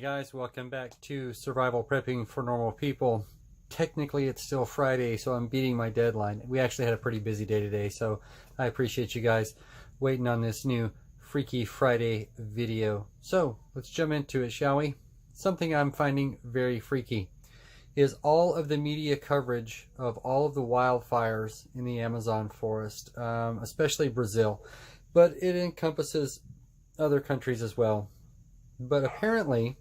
Hey guys, welcome back to Survival Prepping for Normal People. Technically it's still Friday, so I'm beating my deadline. We actually had a pretty busy day today, so I appreciate you guys waiting on this new Freaky Friday video. So let's jump into it, shall we? Something I'm finding very freaky is all of the media coverage of all of the wildfires in the Amazon forest, especially Brazil, but it encompasses other countries as well. But apparently,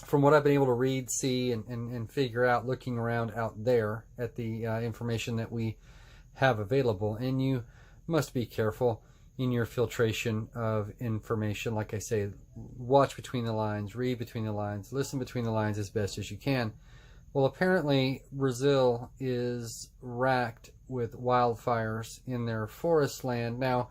from what I've been able to read, see, and figure out looking around out there at the information that we have available, and you must be careful in your filtration of information. Like I say, watch between the lines, read between the lines, listen between the lines as best as you can. Well, apparently Brazil is racked with wildfires in their forest land. Now,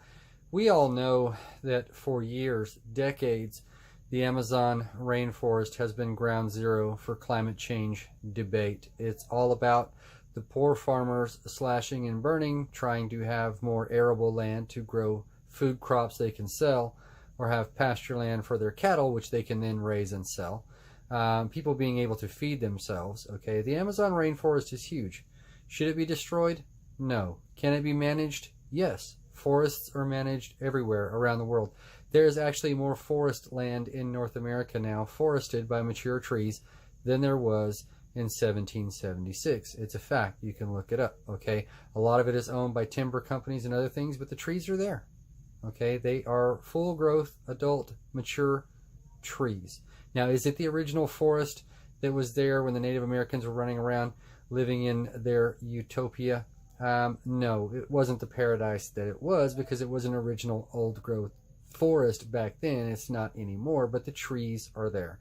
we all know that for years, decades, the Amazon rainforest has been ground zero for climate change debate. It's all about the poor farmers slashing and burning, trying to have more arable land to grow food crops they can sell, or have pasture land for their cattle, which they can then raise and sell. People being able to feed themselves. Okay, the Amazon rainforest is huge. Should it be destroyed? No. Can it be managed? Yes. Forests are managed everywhere around the world. There's actually more forest land in North America now, forested by mature trees, than there was in 1776. It's a fact. You can look it up, okay? A lot of it is owned by timber companies and other things, but the trees are there, okay? They are full-growth, adult, mature trees. Now, is it the original forest that was there when the Native Americans were running around living in their utopia? No, it wasn't the paradise that it was, because it was an original old-growth forest back then. It's not anymore, but the trees are there.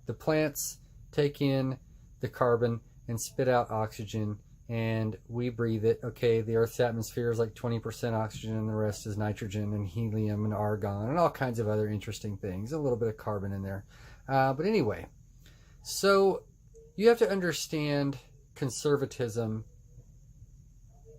The plants take in the carbon and spit out oxygen, and we breathe it. Okay, the Earth's atmosphere is like 20% oxygen, and the rest is nitrogen and helium and argon and all kinds of other interesting things. A little bit of carbon in there. But anyway, so you have to understand conservatism,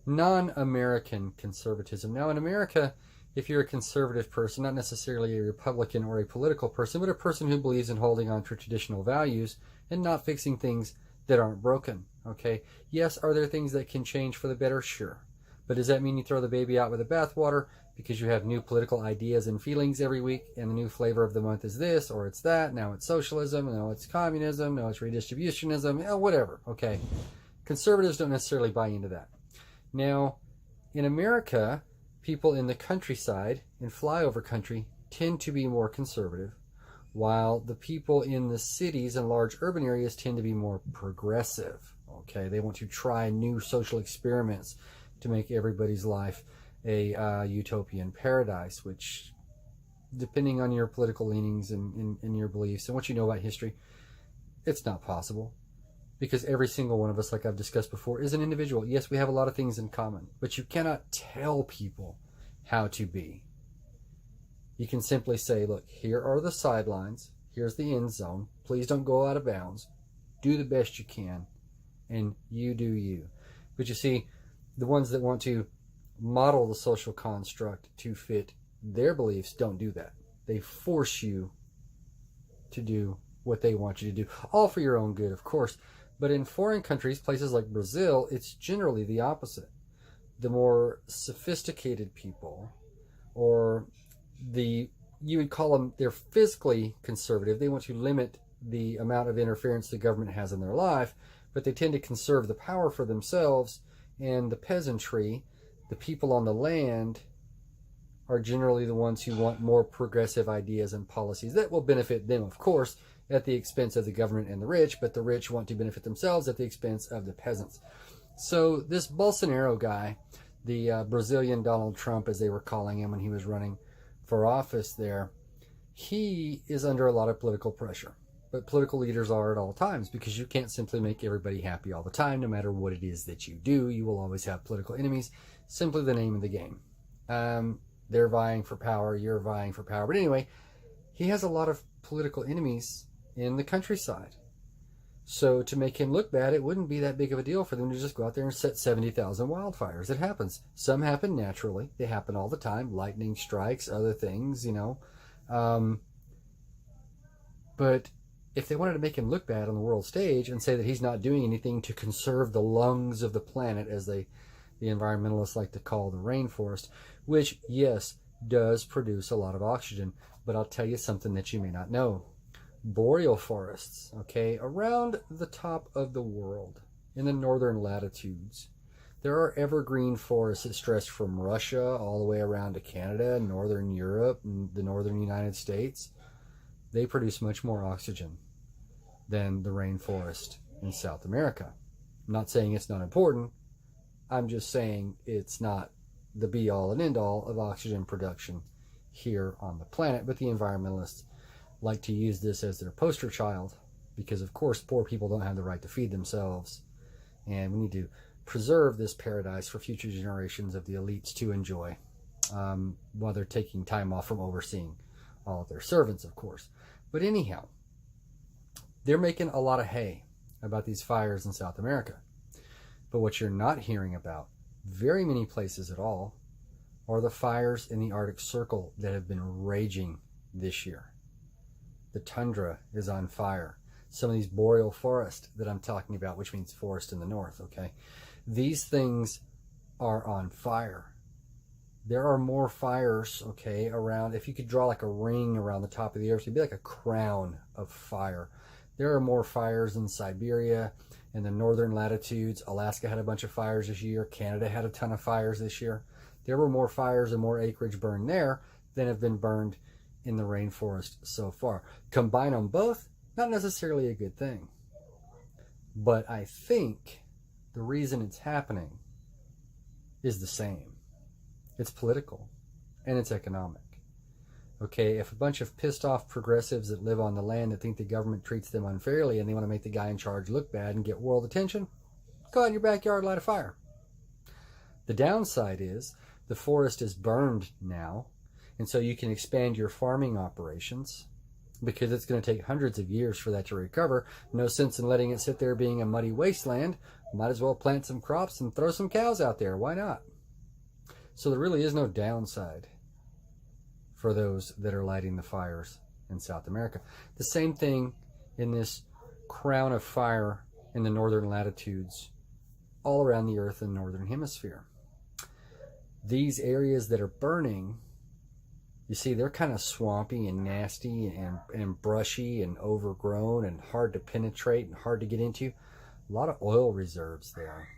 non-American conservatism. Now, in America, if you're a conservative person, not necessarily a Republican or a political person, but a person who believes in holding on to traditional values and not fixing things that aren't broken, okay? Yes, are there things that can change for the better? Sure. But does that mean you throw the baby out with the bathwater because you have new political ideas and feelings every week, and the new flavor of the month is this or it's that, now it's socialism, now it's communism, now it's redistributionism, whatever, okay? Conservatives don't necessarily buy into that. Now, in America, people in the countryside, in flyover country, tend to be more conservative, while the people in the cities and large urban areas tend to be more progressive. Okay, they want to try new social experiments to make everybody's life a utopian paradise, which, depending on your political leanings and your beliefs and what you know about history, it's not possible. Because every single one of us, like I've discussed before, is an individual. Yes, we have a lot of things in common, but you cannot tell people how to be. You can simply say, look, here are the sidelines. Here's the end zone. Please don't go out of bounds. Do the best you can, and you do you. But you see, the ones that want to model the social construct to fit their beliefs don't do that. They force you to do what they want you to do, all for your own good, of course. But in foreign countries, places like Brazil, it's generally the opposite. The more sophisticated people, or you would call them, they're fiscally conservative. They want to limit the amount of interference the government has in their life, but they tend to conserve the power for themselves, and the peasantry, the people on the land, are generally the ones who want more progressive ideas and policies that will benefit them, of course, at the expense of the government and the rich, but the rich want to benefit themselves at the expense of the peasants. So this Bolsonaro guy, the Brazilian Donald Trump, as they were calling him when he was running for office there, he is under a lot of political pressure. But political leaders are at all times, because you can't simply make everybody happy all the time. No matter what it is that you do, you will always have political enemies. Simply the name of the game. They're vying for power, you're vying for power. But anyway, he has a lot of political enemies in the countryside. So to make him look bad, it wouldn't be that big of a deal for them to just go out there and set 70,000 wildfires. It happens. Some happen naturally. They happen all the time. Lightning strikes, other things, But if they wanted to make him look bad on the world stage and say that he's not doing anything to conserve the lungs of the planet, as the environmentalists like to call the rainforest, which, yes, does produce a lot of oxygen. But I'll tell you something that you may not know. Boreal forests, okay, around the top of the world, in the northern latitudes, there are evergreen forests that stretch from Russia all the way around to Canada, northern Europe, and the northern United States. They produce much more oxygen than the rainforest in South America. I'm not saying it's not important. I'm just saying it's not the be-all and end-all of oxygen production here on the planet. But the environmentalists like to use this as their poster child because, of course, poor people don't have the right to feed themselves. And we need to preserve this paradise for future generations of the elites to enjoy, while they're taking time off from overseeing all of their servants, of course. But anyhow, they're making a lot of hay about these fires in South America. But what you're not hearing about very many places at all are the fires in the Arctic Circle that have been raging this year. The tundra is on fire. Some of these boreal forests that I'm talking about, which means forest in the north, okay? These things are on fire. There are more fires, okay, around. If you could draw like a ring around the top of the earth, it'd be like a crown of fire. There are more fires in Siberia and the northern latitudes. Alaska had a bunch of fires this year. Canada had a ton of fires this year. There were more fires and more acreage burned there than have been burned in the rainforest so far. Combine them both, not necessarily a good thing. But I think the reason it's happening is the same. It's political and it's economic. Okay, if a bunch of pissed off progressives that live on the land that think the government treats them unfairly and they want to make the guy in charge look bad and get world attention, go out in your backyard, light a fire. The downside is the forest is burned now, and so you can expand your farming operations because it's going to take hundreds of years for that to recover. No sense in letting it sit there being a muddy wasteland. Might as well plant some crops and throw some cows out there. Why not? So there really is no downside for those that are lighting the fires in South America. The same thing in this crown of fire in the northern latitudes all around the earth and northern hemisphere. These areas that are burning, you see, they're kind of swampy and nasty and brushy and overgrown and hard to penetrate and hard to get into. A lot of oil reserves there.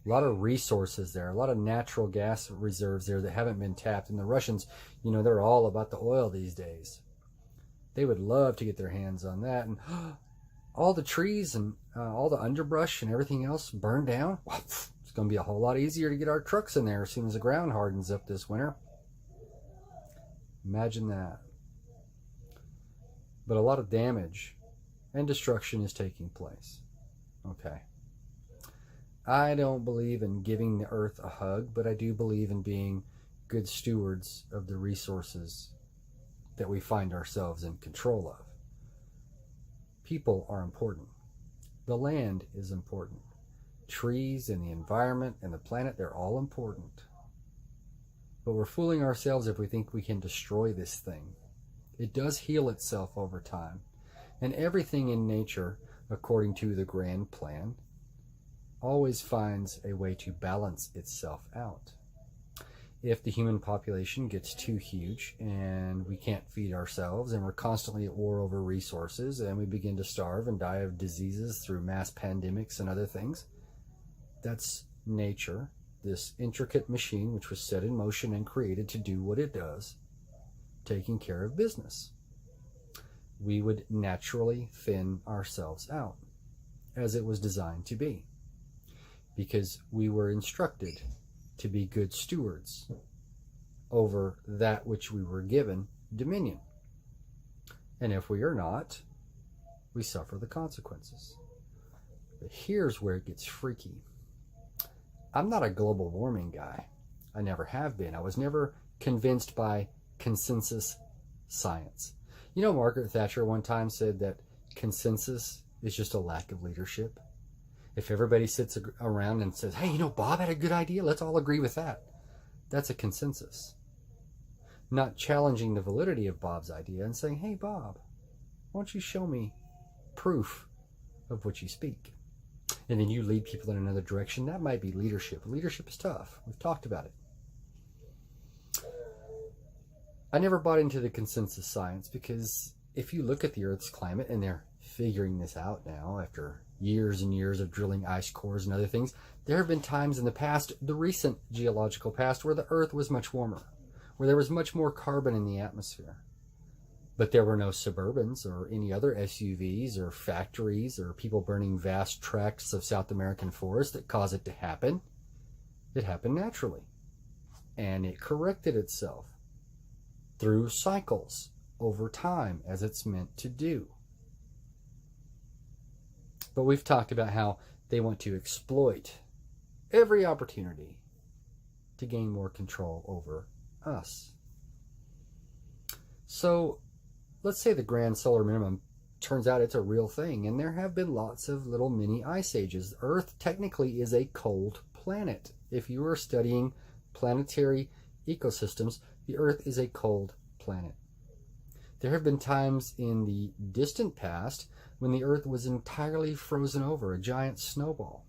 A lot of resources there. A lot of natural gas reserves there that haven't been tapped. And the Russians, you know, they're all about the oil these days. They would love to get their hands on that. And all the trees and all the underbrush and everything else burned down. It's going to be a whole lot easier to get our trucks in there as soon as the ground hardens up this winter. Imagine that. But a lot of damage and destruction is taking place. Okay. I don't believe in giving the earth a hug, but I do believe in being good stewards of the resources that we find ourselves in control of. People are important. The land is important. Trees and the environment and the planet, they're all important. But we're fooling ourselves if we think we can destroy this thing. It does heal itself over time. And everything in nature, according to the grand plan, always finds a way to balance itself out. If the human population gets too huge and we can't feed ourselves and we're constantly at war over resources and we begin to starve and die of diseases through mass pandemics and other things, that's nature, this intricate machine which was set in motion and created to do what it does, taking care of business. We would naturally thin ourselves out, as it was designed to be, because we were instructed to be good stewards over that which we were given dominion. And if we are not, we suffer the consequences. But here's where it gets freaky. I'm not a global warming guy. I never have been. I was never convinced by consensus science. You know, Margaret Thatcher one time said that consensus is just a lack of leadership. If everybody sits around and says, hey, you know, Bob had a good idea, let's all agree with that. That's a consensus. Not challenging the validity of Bob's idea and saying, hey, Bob, why don't you show me proof of what you speak. And then you lead people in another direction. That might be leadership. Leadership is tough. We've talked about it. I never bought into the consensus science, because if you look at the Earth's climate, and they're figuring this out now after years and years of drilling ice cores and other things, there have been times in the past, the recent geological past, where the Earth was much warmer, where there was much more carbon in the atmosphere. But there were no Suburbans or any other SUVs or factories or people burning vast tracts of South American forest that caused it to happen. It happened naturally. And it corrected itself through cycles over time, as it's meant to do. But we've talked about how they want to exploit every opportunity to gain more control over us. So let's say the grand solar minimum turns out it's a real thing, and there have been lots of little mini ice ages. Earth technically is a cold planet. If you are studying planetary ecosystems, the Earth is a cold planet. There have been times in the distant past when the Earth was entirely frozen over, a giant snowball.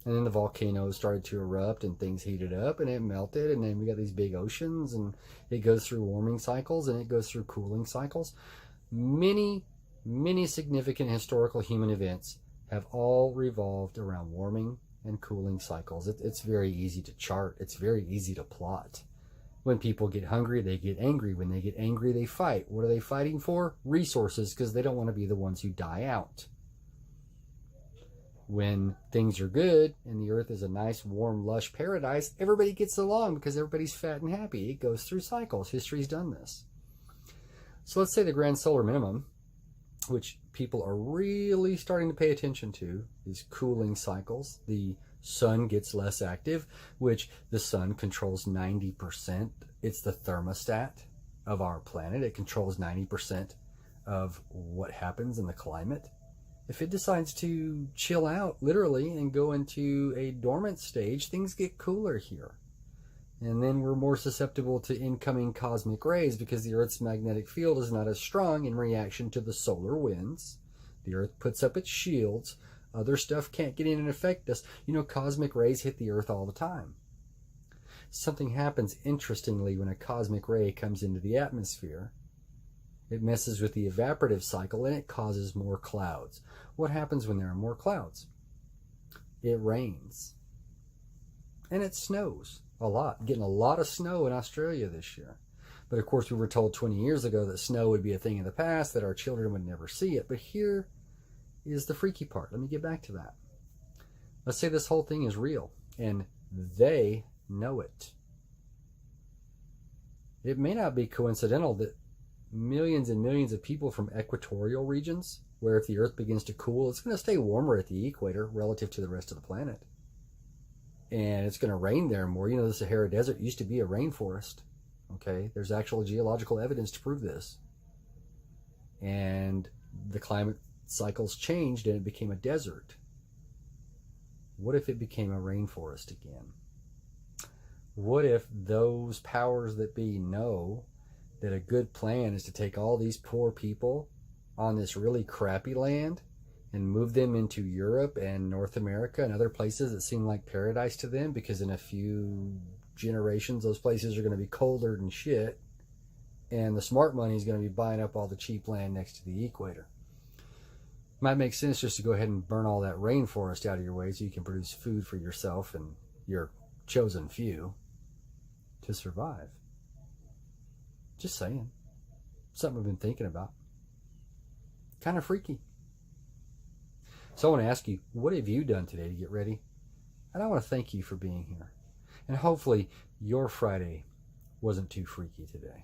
And then the volcanoes started to erupt and things heated up and it melted, and then we got these big oceans, and it goes through warming cycles and it goes through cooling cycles. Many, many significant historical human events have all revolved around warming and cooling cycles. It's very easy to chart. It's very easy to plot. When people get hungry, they get angry. When they get angry, they fight. What are they fighting for? Resources, because they don't want to be the ones who die out. When things are good and the Earth is a nice, warm, lush paradise, everybody gets along because everybody's fat and happy. It goes through cycles. History's done this. So let's say the grand solar minimum, which people are really starting to pay attention to, these cooling cycles. The sun gets less active, which the sun controls 90%. It's the thermostat of our planet. It controls 90% of what happens in the climate. If it decides to chill out, literally, and go into a dormant stage, things get cooler here. And then we're more susceptible to incoming cosmic rays because the Earth's magnetic field is not as strong in reaction to the solar winds. The Earth puts up its shields. Other stuff can't get in and affect us. You know, cosmic rays hit the Earth all the time. Something happens interestingly when a cosmic ray comes into the atmosphere. It messes with the evaporative cycle and it causes more clouds. What happens when there are more clouds? It rains. And it snows a lot. Getting a lot of snow in Australia this year. But of course we were told 20 years ago that snow would be a thing of the past, that our children would never see it. But here is the freaky part. Let me get back to that. Let's say this whole thing is real and they know it. It may not be coincidental that millions and millions of people from equatorial regions, where if the Earth begins to cool, it's going to stay warmer at the equator relative to the rest of the planet. And it's going to rain there more. You know, the Sahara Desert used to be a rainforest. Okay, there's actual geological evidence to prove this. And the climate cycles changed and it became a desert. What if it became a rainforest again? What if those powers that be know that a good plan is to take all these poor people on this really crappy land and move them into Europe and North America and other places that seem like paradise to them, because in a few generations those places are going to be colder than shit, and the smart money is going to be buying up all the cheap land next to the equator. Might make sense just to go ahead and burn all that rainforest out of your way so you can produce food for yourself and your chosen few to survive. Just saying. Something I've been thinking about. Kind of freaky. So I want to ask you, what have you done today to get ready? And I want to thank you for being here. And hopefully your Friday wasn't too freaky today.